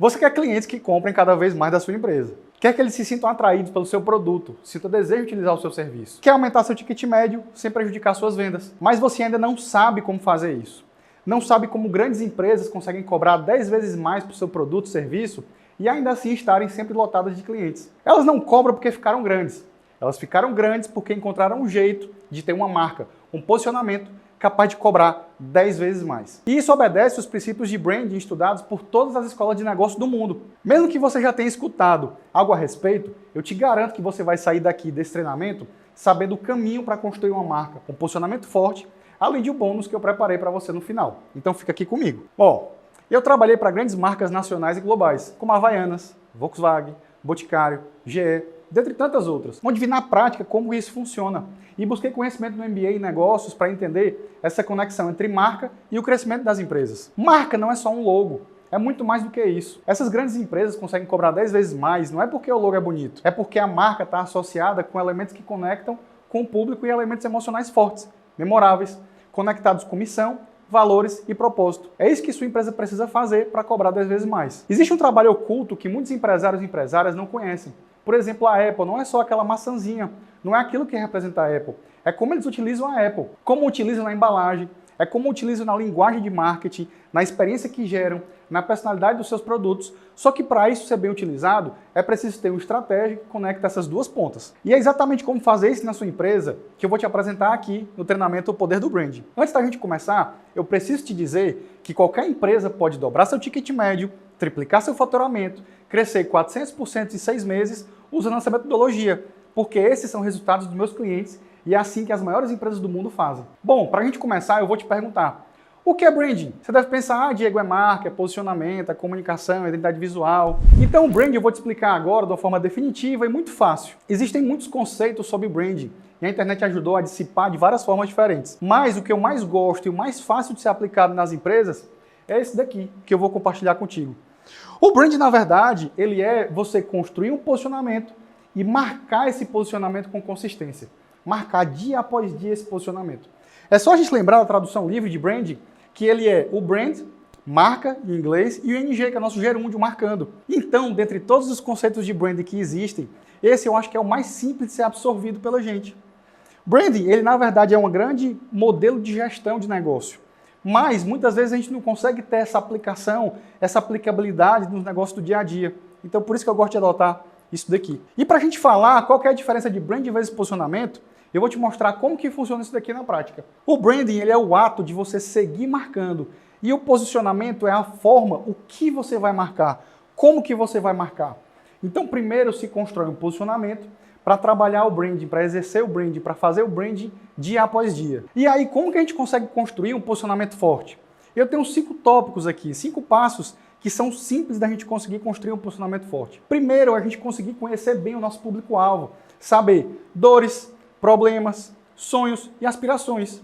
Você quer clientes que comprem cada vez mais da sua empresa. Quer que eles se sintam atraídos pelo seu produto, sintam desejo de utilizar o seu serviço. Quer aumentar seu ticket médio sem prejudicar suas vendas. Mas você ainda não sabe como fazer isso. Não sabe como grandes empresas conseguem cobrar 10 vezes mais por seu produto ou serviço e ainda assim estarem sempre lotadas de clientes. Elas não cobram porque ficaram grandes. Elas ficaram grandes porque encontraram um jeito de ter uma marca, um posicionamento capaz de cobrar 10 vezes mais. E isso obedece aos princípios de branding estudados por todas as escolas de negócio do mundo. Mesmo que você já tenha escutado algo a respeito, eu te garanto que você vai sair daqui desse treinamento sabendo o caminho para construir uma marca com posicionamento forte, além de um bônus que eu preparei para você no final. Então fica aqui comigo. Eu trabalhei para grandes marcas nacionais e globais, como Havaianas, Volkswagen, Boticário, GE, dentre tantas outras, onde vi na prática como isso funciona e busquei conhecimento no MBA em negócios para entender essa conexão entre marca e o crescimento das empresas. Marca não é só um logo, é muito mais do que isso. Essas grandes empresas conseguem cobrar 10 vezes mais, não é porque o logo é bonito, é porque a marca está associada com elementos que conectam com o público e elementos emocionais fortes, memoráveis, conectados com missão, valores e propósito. É isso que sua empresa precisa fazer para cobrar 10 vezes mais. Existe um trabalho oculto que muitos empresários e empresárias não conhecem. Por exemplo, a Apple não é só aquela maçãzinha, não é aquilo que representa a Apple. É como eles utilizam a Apple, como utilizam na embalagem, é como utilizam na linguagem de marketing, na experiência que geram, na personalidade dos seus produtos. Só que para isso ser bem utilizado, é preciso ter uma estratégia que conecta essas duas pontas. E é exatamente como fazer isso na sua empresa que eu vou te apresentar aqui no treinamento O Poder do Branding. Antes da gente começar, eu preciso te dizer que qualquer empresa pode dobrar seu ticket médio, triplicar seu faturamento, crescer 400% em 6 meses usando essa metodologia, porque esses são resultados dos meus clientes e é assim que as maiores empresas do mundo fazem. Bom, para a gente começar, eu vou te perguntar, o que é branding? Você deve pensar, Diego, é marca, é posicionamento, é comunicação, é identidade visual. Então o branding eu vou te explicar agora de uma forma definitiva e muito fácil. Existem muitos conceitos sobre branding e a internet ajudou a dissipar de várias formas diferentes. Mas o que eu mais gosto e o mais fácil de ser aplicado nas empresas é esse daqui, que eu vou compartilhar contigo. O branding, na verdade, ele é você construir um posicionamento e marcar esse posicionamento com consistência. Marcar dia após dia esse posicionamento. É só a gente lembrar da tradução livre de branding, que ele é o brand, marca em inglês, e o NG, que é nosso gerúndio marcando. Então, dentre todos os conceitos de branding que existem, esse eu acho que é o mais simples de ser absorvido pela gente. Branding, ele na verdade é um grande modelo de gestão de negócio. Mas muitas vezes a gente não consegue ter essa aplicação, essa aplicabilidade nos negócios do dia a dia. Então por isso que eu gosto de adotar isso daqui. E para a gente falar qual que é a diferença de branding versus posicionamento, eu vou te mostrar como que funciona isso daqui na prática. O branding ele é o ato de você seguir marcando. E o posicionamento é a forma, o que você vai marcar, como que você vai marcar. Então primeiro se constrói um posicionamento para trabalhar o branding, para exercer o branding, para fazer o branding dia após dia. E aí, como que a gente consegue construir um posicionamento forte? Eu tenho 5 tópicos aqui, 5 passos que são simples da gente conseguir construir um posicionamento forte. Primeiro, a gente conseguir conhecer bem o nosso público-alvo, saber dores, problemas, sonhos e aspirações.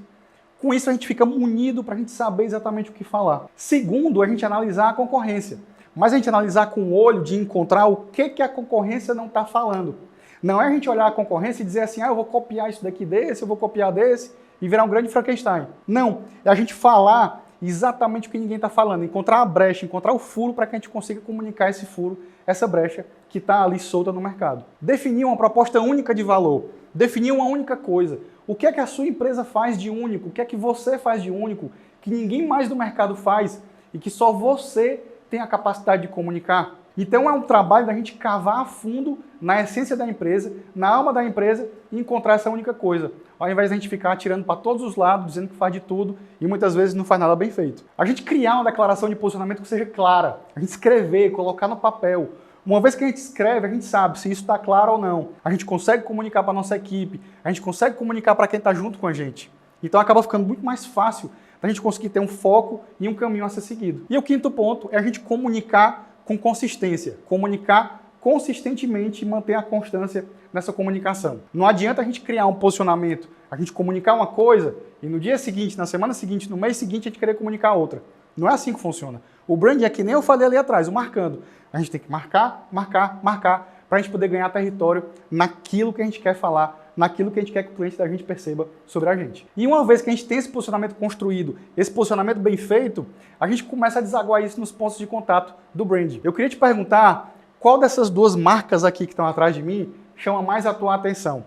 Com isso, a gente fica munido para a gente saber exatamente o que falar. Segundo, a gente analisar a concorrência, mas a gente analisar com o olho de encontrar o que a concorrência não está falando. Não é a gente olhar a concorrência e dizer assim, eu vou copiar isso daqui desse, eu vou copiar desse e virar um grande Frankenstein. Não, é a gente falar exatamente o que ninguém está falando, encontrar a brecha, encontrar o furo para que a gente consiga comunicar esse furo, essa brecha que está ali solta no mercado. Definir uma proposta única de valor, definir uma única coisa. O que é que a sua empresa faz de único, o que é que você faz de único, que ninguém mais do mercado faz e que só você tem a capacidade de comunicar. Então é um trabalho da gente cavar a fundo na essência da empresa, na alma da empresa e encontrar essa única coisa. Ao invés de a gente ficar atirando para todos os lados, dizendo que faz de tudo e muitas vezes não faz nada bem feito. A gente criar uma declaração de posicionamento que seja clara, a gente escrever, colocar no papel. Uma vez que a gente escreve, a gente sabe se isso está claro ou não. A gente consegue comunicar para a nossa equipe, a gente consegue comunicar para quem está junto com a gente. Então acaba ficando muito mais fácil da gente conseguir ter um foco e um caminho a ser seguido. E o quinto ponto é a gente comunicar com consistência, comunicar consistentemente e manter a constância nessa comunicação. Não adianta a gente criar um posicionamento, a gente comunicar uma coisa e no dia seguinte, na semana seguinte, no mês seguinte a gente querer comunicar outra. Não é assim que funciona. O branding é que nem eu falei ali atrás, o marcando. A gente tem que marcar, marcar, marcar para a gente poder ganhar território naquilo que a gente quer falar, naquilo que a gente quer que o cliente da gente perceba sobre a gente. E uma vez que a gente tem esse posicionamento construído, esse posicionamento bem feito, a gente começa a desaguar isso nos pontos de contato do brand. Eu queria te perguntar qual dessas duas marcas aqui que estão atrás de mim chama mais a tua atenção?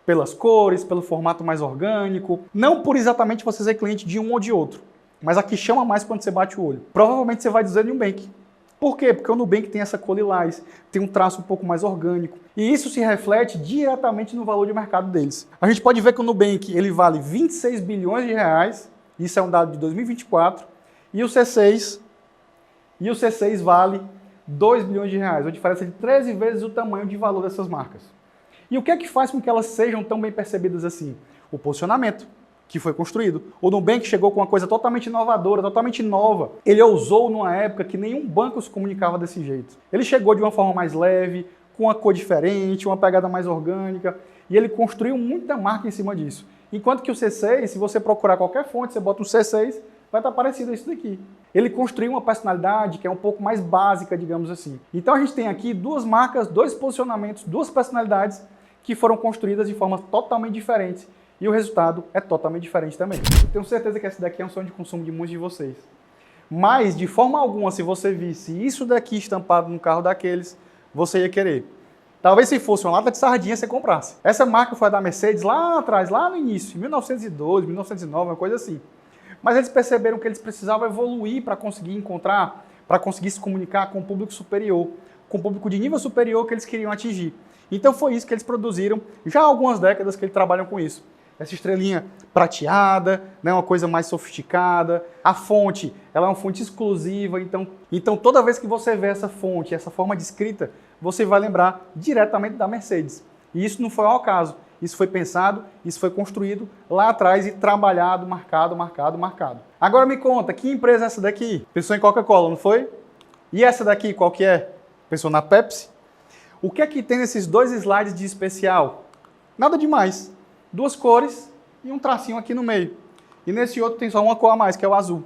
Pelas cores, pelo formato mais orgânico, não por exatamente você ser cliente de um ou de outro, mas a que chama mais quando você bate o olho. Provavelmente você vai dizer Nubank. Por quê? Porque o Nubank tem essa cor lilás, tem um traço um pouco mais orgânico. E isso se reflete diretamente no valor de mercado deles. A gente pode ver que o Nubank ele vale 26 bilhões de reais, isso é um dado de 2024, e o C6 vale 2 bilhões de reais, uma diferença de 13 vezes o tamanho de valor dessas marcas. E o que é que faz com que elas sejam tão bem percebidas assim? O posicionamento que foi construído. O Nubank chegou com uma coisa totalmente inovadora, totalmente nova. Ele ousou numa época que nenhum banco se comunicava desse jeito. Ele chegou de uma forma mais leve, com uma cor diferente, uma pegada mais orgânica, e ele construiu muita marca em cima disso. Enquanto que o C6, se você procurar qualquer fonte, você bota um C6, vai estar parecido a isso daqui. Ele construiu uma personalidade que é um pouco mais básica, digamos assim. Então a gente tem aqui duas marcas, dois posicionamentos, duas personalidades que foram construídas de formas totalmente diferentes. E o resultado é totalmente diferente também. Eu tenho certeza que esse daqui é um sonho de consumo de muitos de vocês. Mas, de forma alguma, se você visse isso daqui estampado no carro daqueles, você ia querer. Talvez se fosse uma lata de sardinha, você comprasse. Essa marca foi a da Mercedes lá atrás, lá no início, em 1912, 1909, uma coisa assim. Mas eles perceberam que eles precisavam evoluir para conseguir encontrar, para conseguir se comunicar com o público superior, com o público de nível superior que eles queriam atingir. Então foi isso que eles produziram, já há algumas décadas que eles trabalham com isso. Essa estrelinha prateada, né, uma coisa mais sofisticada. A fonte, ela é uma fonte exclusiva, então toda vez que você vê essa fonte, essa forma de escrita, você vai lembrar diretamente da Mercedes. E isso não foi ao acaso. Isso foi pensado, isso foi construído lá atrás e trabalhado, marcado. Agora me conta, que empresa é essa daqui? Pensou em Coca-Cola, não foi? E essa daqui, qual que é? Pensou na Pepsi? O que é que tem nesses dois slides de especial? Nada demais. Duas cores e um tracinho aqui no meio. E nesse outro tem só uma cor a mais, que é o azul.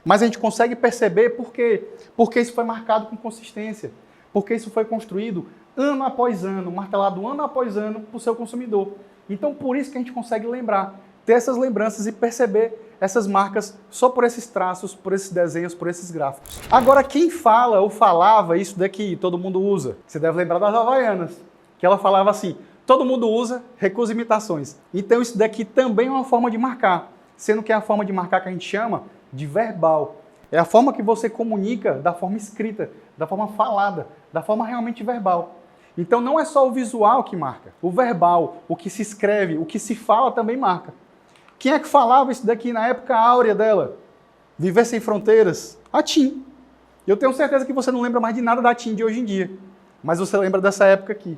Mas a gente consegue perceber por quê? Porque isso foi marcado com consistência. Porque isso foi construído ano após ano, martelado ano após ano para o seu consumidor. Então, por isso que a gente consegue lembrar, ter essas lembranças e perceber essas marcas só por esses traços, por esses desenhos, por esses gráficos. Agora, quem fala ou falava isso daqui, todo mundo usa? Você deve lembrar das Havaianas, que ela falava assim: todo mundo usa, recusa imitações. Então isso daqui também é uma forma de marcar, sendo que é a forma de marcar que a gente chama de verbal. É a forma que você comunica da forma escrita, da forma falada, da forma realmente verbal. Então não é só o visual que marca. O verbal, o que se escreve, o que se fala também marca. Quem é que falava isso daqui na época áurea dela? Viver sem fronteiras? A TIM. Eu tenho certeza que você não lembra mais de nada da TIM de hoje em dia, mas você lembra dessa época aqui.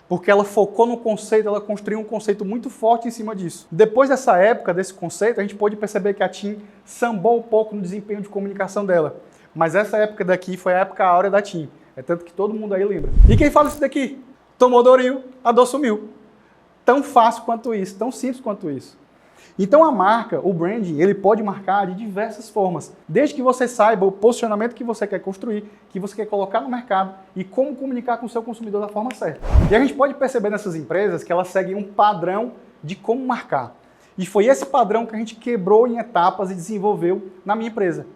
Porque ela focou no conceito, ela construiu um conceito muito forte em cima disso. Depois dessa época, desse conceito, a gente pôde perceber que a TIM sambou um pouco no desempenho de comunicação dela. Mas essa época daqui foi a época áurea da TIM. É tanto que todo mundo aí lembra. E quem fala isso daqui? Tomou Dorinho, a dor sumiu. Tão fácil quanto isso, tão simples quanto isso. Então a marca, o branding, ele pode marcar de diversas formas, desde que você saiba o posicionamento que você quer construir, que você quer colocar no mercado e como comunicar com o seu consumidor da forma certa. E a gente pode perceber nessas empresas que elas seguem um padrão de como marcar. E foi esse padrão que a gente quebrou em etapas e desenvolveu na minha empresa.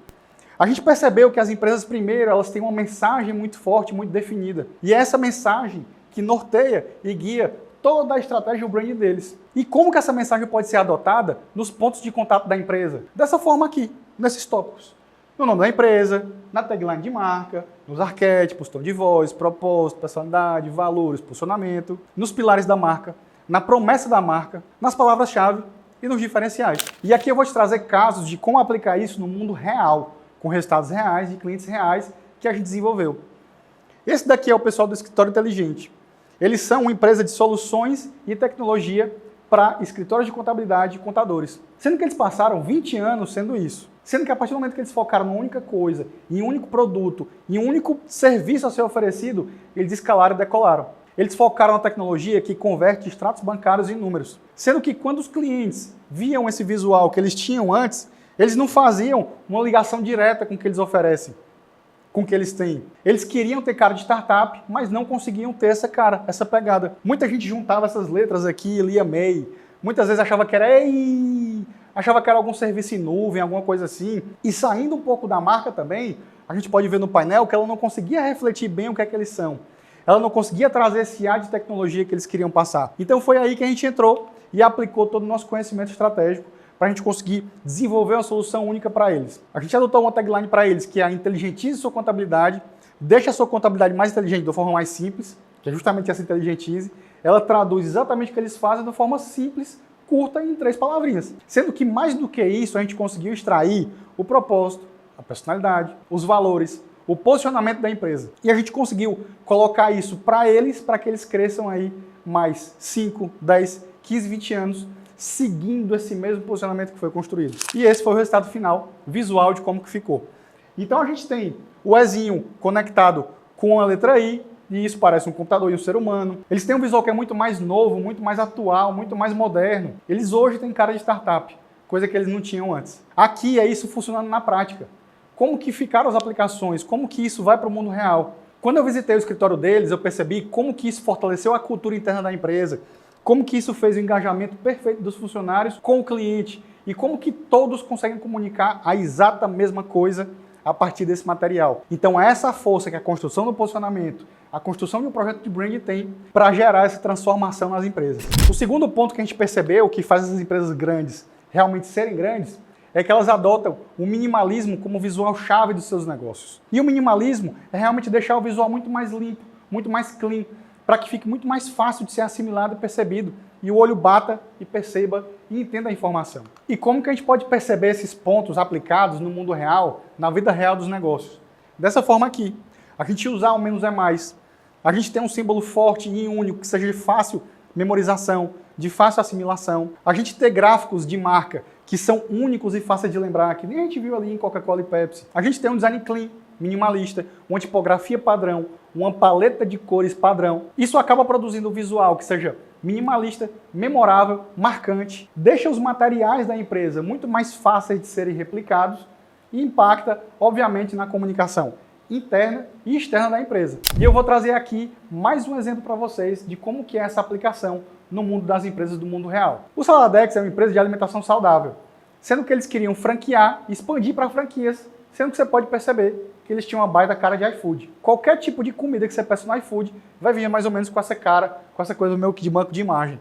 A gente percebeu que as empresas, primeiro, elas têm uma mensagem muito forte, muito definida. E é essa mensagem que norteia e guia toda a estratégia do branding deles. E como que essa mensagem pode ser adotada nos pontos de contato da empresa? Dessa forma aqui, nesses tópicos. No nome da empresa, na tagline de marca, nos arquétipos, tom de voz, propósito, personalidade, valores, posicionamento, nos pilares da marca, na promessa da marca, nas palavras-chave e nos diferenciais. E aqui eu vou te trazer casos de como aplicar isso no mundo real, com resultados reais, de clientes reais que a gente desenvolveu. Esse daqui é o pessoal do Escritório Inteligente. Eles são uma empresa de soluções e tecnologia para escritórios de contabilidade e contadores. Sendo que eles passaram 20 anos sendo isso. Sendo que a partir do momento que eles focaram numa única coisa, em um único produto, em um único serviço a ser oferecido, eles escalaram e decolaram. Eles focaram na tecnologia que converte extratos bancários em números. Sendo que quando os clientes viam esse visual que eles tinham antes, eles não faziam uma ligação direta com o que eles oferecem. com o que eles têm. Eles queriam ter cara de startup, mas não conseguiam ter essa cara, essa pegada. Muita gente juntava essas letras aqui, lia MEI, muitas vezes achava que era EI, achava que era algum serviço em nuvem, alguma coisa assim. E saindo um pouco da marca também, a gente pode ver no painel que ela não conseguia refletir bem o que é que eles são. Ela não conseguia trazer esse ar de tecnologia que eles queriam passar. Então foi aí que a gente entrou e aplicou todo o nosso conhecimento estratégico para a gente conseguir desenvolver uma solução única para eles. A gente adotou uma tagline para eles, que é a inteligentize sua contabilidade, deixa a sua contabilidade mais inteligente de uma forma mais simples, que é justamente essa inteligentize. Ela traduz exatamente o que eles fazem de uma forma simples, curta e em 3 palavrinhas. Sendo que mais do que isso, a gente conseguiu extrair o propósito, a personalidade, os valores, o posicionamento da empresa. E a gente conseguiu colocar isso para eles, para que eles cresçam aí mais 5, 10, 15, 20 anos, seguindo esse mesmo posicionamento que foi construído. E esse foi o resultado final, visual de como que ficou. Então a gente tem o Ezinho conectado com a letra I, e isso parece um computador e um ser humano. Eles têm um visual que é muito mais novo, muito mais atual, muito mais moderno. Eles hoje têm cara de startup, coisa que eles não tinham antes. Aqui é isso funcionando na prática. Como que ficaram as aplicações, como que isso vai para o mundo real. Quando eu visitei o escritório deles, eu percebi como que isso fortaleceu a cultura interna da empresa, como que isso fez o engajamento perfeito dos funcionários com o cliente e como que todos conseguem comunicar a exata mesma coisa a partir desse material. Então essa força que a construção do posicionamento, a construção de um projeto de branding tem para gerar essa transformação nas empresas. O segundo ponto que a gente percebeu que faz as empresas grandes realmente serem grandes é que elas adotam o minimalismo como visual-chave dos seus negócios. E o minimalismo é realmente deixar o visual muito mais limpo, muito mais clean, para que fique muito mais fácil de ser assimilado e percebido, e o olho bata e perceba e entenda a informação. E como que a gente pode perceber esses pontos aplicados no mundo real, na vida real dos negócios? Dessa forma aqui, a gente usar o menos é mais, a gente tem um símbolo forte e único que seja de fácil memorização, de fácil assimilação, a gente ter gráficos de marca que são únicos e fáceis de lembrar, que nem a gente viu ali em Coca-Cola e Pepsi. A gente tem um design clean, minimalista, uma tipografia padrão, uma paleta de cores padrão. Isso acaba produzindo um visual que seja minimalista, memorável, marcante, deixa os materiais da empresa muito mais fáceis de serem replicados e impacta, obviamente, na comunicação interna e externa da empresa. E eu vou trazer aqui mais um exemplo para vocês de como que é essa aplicação no mundo das empresas do mundo real. O Saladex é uma empresa de alimentação saudável, sendo que eles queriam franquear e expandir para franquias, sendo que você pode perceber que eles tinham uma baita cara de iFood. Qualquer tipo de comida que você peça no iFood vai vir mais ou menos com essa cara, com essa coisa meio que de banco de imagem.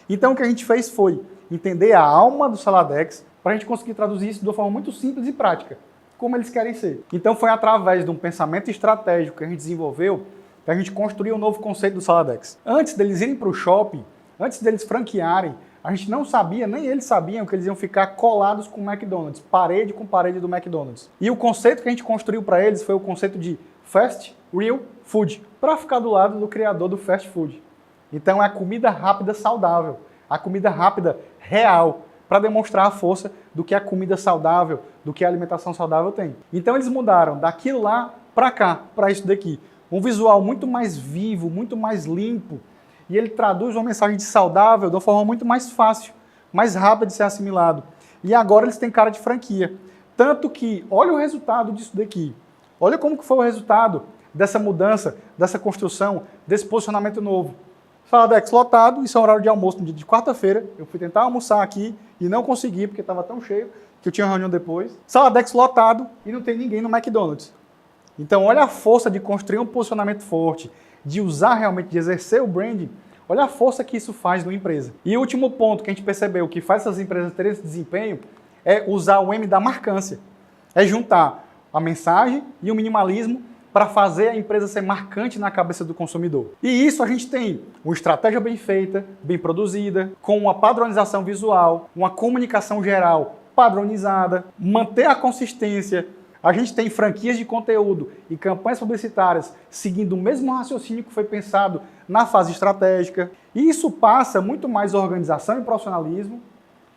Então o que a gente fez foi entender a alma do Saladex para a gente conseguir traduzir isso de uma forma muito simples e prática, como eles querem ser. Então foi através de um pensamento estratégico que a gente desenvolveu que a gente construiu um novo conceito do Saladex. Antes deles irem para o shopping, antes deles franquearem, a gente não sabia, nem eles sabiam que eles iam ficar colados com o McDonald's, parede com parede do McDonald's. E o conceito que a gente construiu para eles foi o conceito de Fast Real Food, para ficar do lado do criador do fast food. Então é a comida rápida saudável, a comida rápida real, para demonstrar a força do que a comida saudável, do que a alimentação saudável tem. Então eles mudaram daquilo lá para cá, para isso daqui. Um visual muito mais vivo, muito mais limpo, e ele traduz uma mensagem de saudável de uma forma muito mais fácil, mais rápida de ser assimilado. E agora eles têm cara de franquia. Tanto que, olha o resultado disso daqui. Olha como que foi o resultado dessa mudança, dessa construção, desse posicionamento novo. Saladex lotado, isso é horário de almoço no dia de quarta-feira. Eu fui tentar almoçar aqui e não consegui, porque estava tão cheio que eu tinha uma reunião depois. Saladex lotado e não tem ninguém no McDonald's. Então olha a força de construir um posicionamento forte, de usar realmente, de exercer o branding, olha a força que isso faz numa empresa. E o último ponto que a gente percebeu que faz essas empresas terem esse desempenho é usar o M da marcância. É juntar a mensagem e o minimalismo para fazer a empresa ser marcante na cabeça do consumidor. E isso a gente tem uma estratégia bem feita, bem produzida, com uma padronização visual, uma comunicação geral padronizada, manter a consistência. A gente tem franquias de conteúdo e campanhas publicitárias seguindo o mesmo raciocínio que foi pensado na fase estratégica. E isso passa muito mais organização e profissionalismo,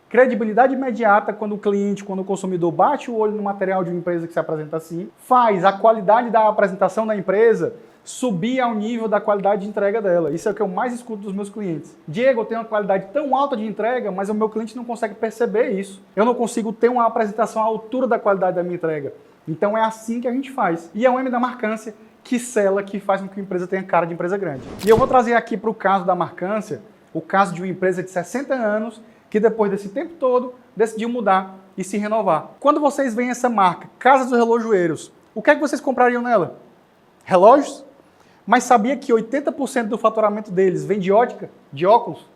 credibilidade imediata quando o cliente, quando o consumidor bate o olho no material de uma empresa que se apresenta assim, faz a qualidade da apresentação da empresa subir ao nível da qualidade de entrega dela. Isso é o que eu mais escuto dos meus clientes. Diego, eu tenho uma qualidade tão alta de entrega, mas o meu cliente não consegue perceber isso. Eu não consigo ter uma apresentação à altura da qualidade da minha entrega. Então é assim que a gente faz. E é o M da marcância que sela, que faz com que a empresa tenha cara de empresa grande. E eu vou trazer aqui para o caso da marcância, o caso de uma empresa de 60 anos que depois desse tempo todo decidiu mudar e se renovar. Quando vocês veem essa marca, Casa dos Relojoeiros, o que é que vocês comprariam nela? Relógios? Mas sabia que 80% do faturamento deles vem de ótica, de óculos?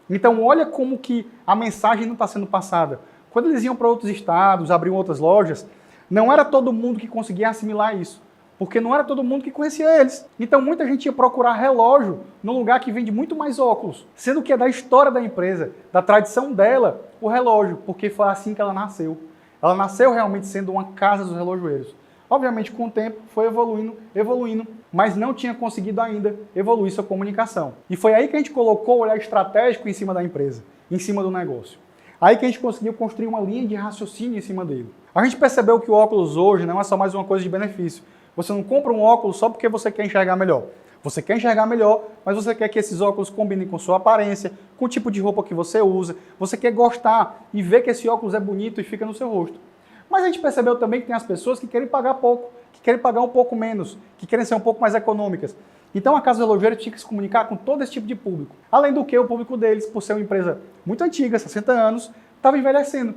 Então olha como que a mensagem não está sendo passada. Quando eles iam para outros estados, abriam outras lojas, não era todo mundo que conseguia assimilar isso, porque não era todo mundo que conhecia eles. Então muita gente ia procurar relógio num lugar que vende muito mais óculos, sendo que é da história da empresa, da tradição dela, o relógio, porque foi assim que ela nasceu. Ela nasceu realmente sendo uma casa dos relojoeiros. Obviamente, com o tempo, foi evoluindo, mas não tinha conseguido ainda evoluir sua comunicação. E foi aí que a gente colocou o olhar estratégico em cima da empresa, em cima do negócio. Aí que a gente conseguiu construir uma linha de raciocínio em cima dele. A gente percebeu que o óculos hoje não é só mais uma coisa de benefício. Você não compra um óculos só porque você quer enxergar melhor. Você quer enxergar melhor, mas você quer que esses óculos combinem com sua aparência, com o tipo de roupa que você usa. Você quer gostar e ver que esse óculos é bonito e fica no seu rosto. Mas a gente percebeu também que tem as pessoas que querem pagar pouco, que querem pagar um pouco menos, que querem ser um pouco mais econômicas. Então a Casa dos Relojoeiros tinha que se comunicar com todo esse tipo de público. Além do que o público deles, por ser uma empresa muito antiga, 60 anos, estava envelhecendo.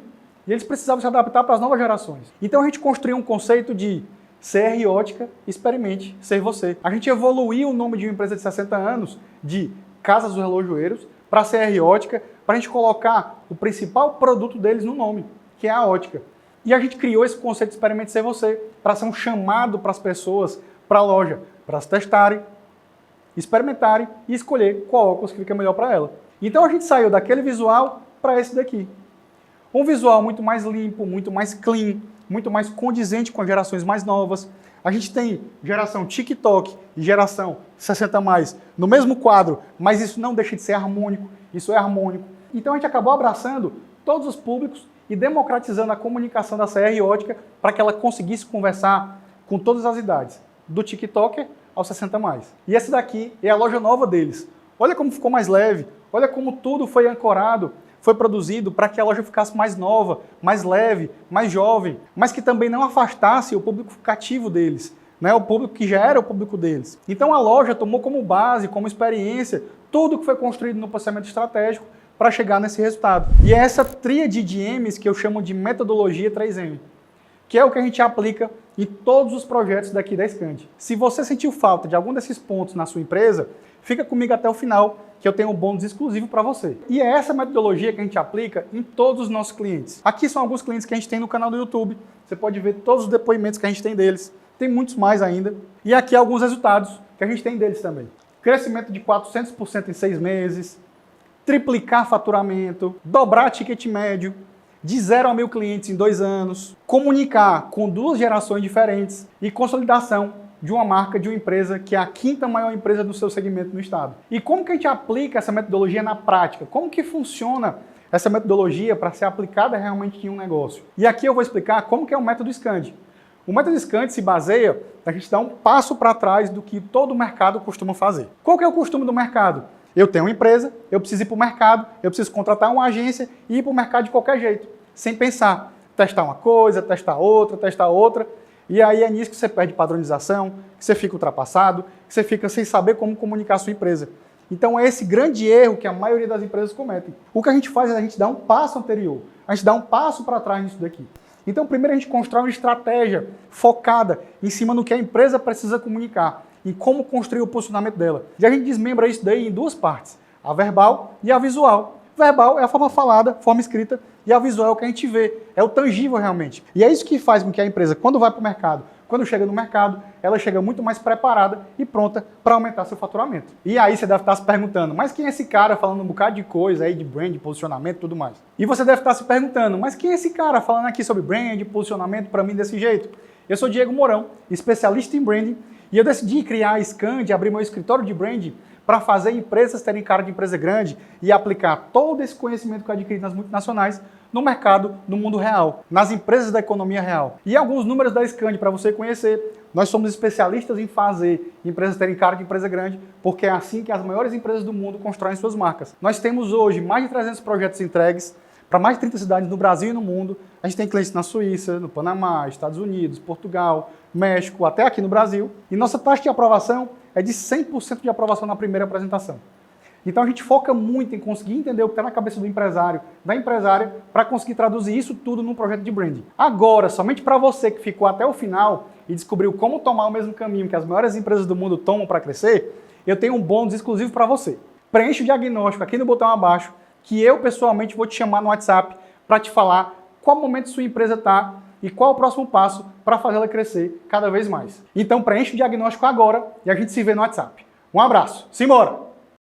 E eles precisavam se adaptar para as novas gerações. Então a gente construiu um conceito de CR Ótica, experimente ser você. A gente evoluiu o nome de uma empresa de 60 anos, de Casa dos Relojoeiros, para CR Ótica, para a gente colocar o principal produto deles no nome, que é a ótica. E a gente criou esse conceito de experimente ser você, para ser um chamado para as pessoas, para a loja, para elas testarem, experimentarem e escolher qual óculos que fica melhor para ela. Então a gente saiu daquele visual para esse daqui. Um visual muito mais limpo, muito mais clean, muito mais condizente com as gerações mais novas. A gente tem geração TikTok e geração 60+, no mesmo quadro, mas isso não deixa de ser harmônico, isso é harmônico. Então a gente acabou abraçando todos os públicos e democratizando a comunicação da CR Ótica para que ela conseguisse conversar com todas as idades, do TikToker ao 60+. E essa daqui é a loja nova deles. Olha como ficou mais leve, olha como tudo foi ancorado, foi produzido para que a loja ficasse mais nova, mais leve, mais jovem, mas que também não afastasse o público cativo deles, né? O público que já era o público deles. Então a loja tomou como base, como experiência, tudo que foi construído no pensamento estratégico para chegar nesse resultado. E é essa tríade de M's que eu chamo de metodologia 3M, que é o que a gente aplica em todos os projetos daqui da Scand. Se você sentiu falta de algum desses pontos na sua empresa, fica comigo até o final, que eu tenho um bônus exclusivo para você. E é essa metodologia que a gente aplica em todos os nossos clientes. Aqui são alguns clientes que a gente tem no canal do YouTube. Você pode ver todos os depoimentos que a gente tem deles. Tem muitos mais ainda. E aqui alguns resultados que a gente tem deles também. Crescimento de 400% em 6 meses, triplicar faturamento, dobrar ticket médio, de 0 a 1.000 clientes em 2 anos, comunicar com 2 gerações diferentes e consolidação de uma marca, de uma empresa que é a 5ª maior empresa do seu segmento no estado. E como que a gente aplica essa metodologia na prática? Como que funciona essa metodologia para ser aplicada realmente em um negócio? E aqui eu vou explicar como que é o método Scand. O método Scand se baseia na gente dar um passo para trás do que todo o mercado costuma fazer. Qual que é o costume do mercado? Eu tenho uma empresa, eu preciso ir para o mercado, eu preciso contratar uma agência e ir para o mercado de qualquer jeito, sem pensar. Testar uma coisa, testar outra. E aí é nisso que você perde padronização, que você fica ultrapassado, que você fica sem saber como comunicar a sua empresa. Então é esse grande erro que a maioria das empresas cometem. O que a gente faz é a gente dar um passo anterior, a gente dá um passo para trás nisso daqui. Então primeiro a gente constrói uma estratégia focada em cima do que a empresa precisa comunicar, em como construir o posicionamento dela. E a gente desmembra isso daí em 2 partes, a verbal e a visual. Verbal é a forma falada, forma escrita, e a visual é o que a gente vê, é o tangível realmente. E é isso que faz com que a empresa, quando vai para o mercado, quando chega no mercado, ela chega muito mais preparada e pronta para aumentar seu faturamento. E aí você deve estar se perguntando, mas quem é esse cara falando um bocado de coisa aí, de brand, posicionamento e tudo mais? E você deve estar se perguntando, mas quem é esse cara falando aqui sobre brand, posicionamento para mim desse jeito? Eu sou Diego Mourão, especialista em branding, e eu decidi criar a Scand, abrir meu escritório de branding para fazer empresas terem cara de empresa grande e aplicar todo esse conhecimento que eu adquiri nas multinacionais no mercado, no mundo real, nas empresas da economia real. E alguns números da Scand para você conhecer. Nós somos especialistas em fazer empresas terem cara de empresa grande, porque é assim que as maiores empresas do mundo constroem suas marcas. Nós temos hoje mais de 300 projetos entregues, para mais de 30 cidades no Brasil e no mundo. A gente tem clientes na Suíça, no Panamá, Estados Unidos, Portugal, México, até aqui no Brasil. E nossa taxa de aprovação é de 100% de aprovação na primeira apresentação. Então a gente foca muito em conseguir entender o que está na cabeça do empresário, da empresária, para conseguir traduzir isso tudo num projeto de branding. Agora, somente para você que ficou até o final e descobriu como tomar o mesmo caminho que as maiores empresas do mundo tomam para crescer, eu tenho um bônus exclusivo para você. Preencha o diagnóstico aqui no botão abaixo, que eu pessoalmente vou te chamar no WhatsApp para te falar qual momento sua empresa está e qual o próximo passo para fazer ela crescer cada vez mais. Então preencha o diagnóstico agora e a gente se vê no WhatsApp. Um abraço, simbora!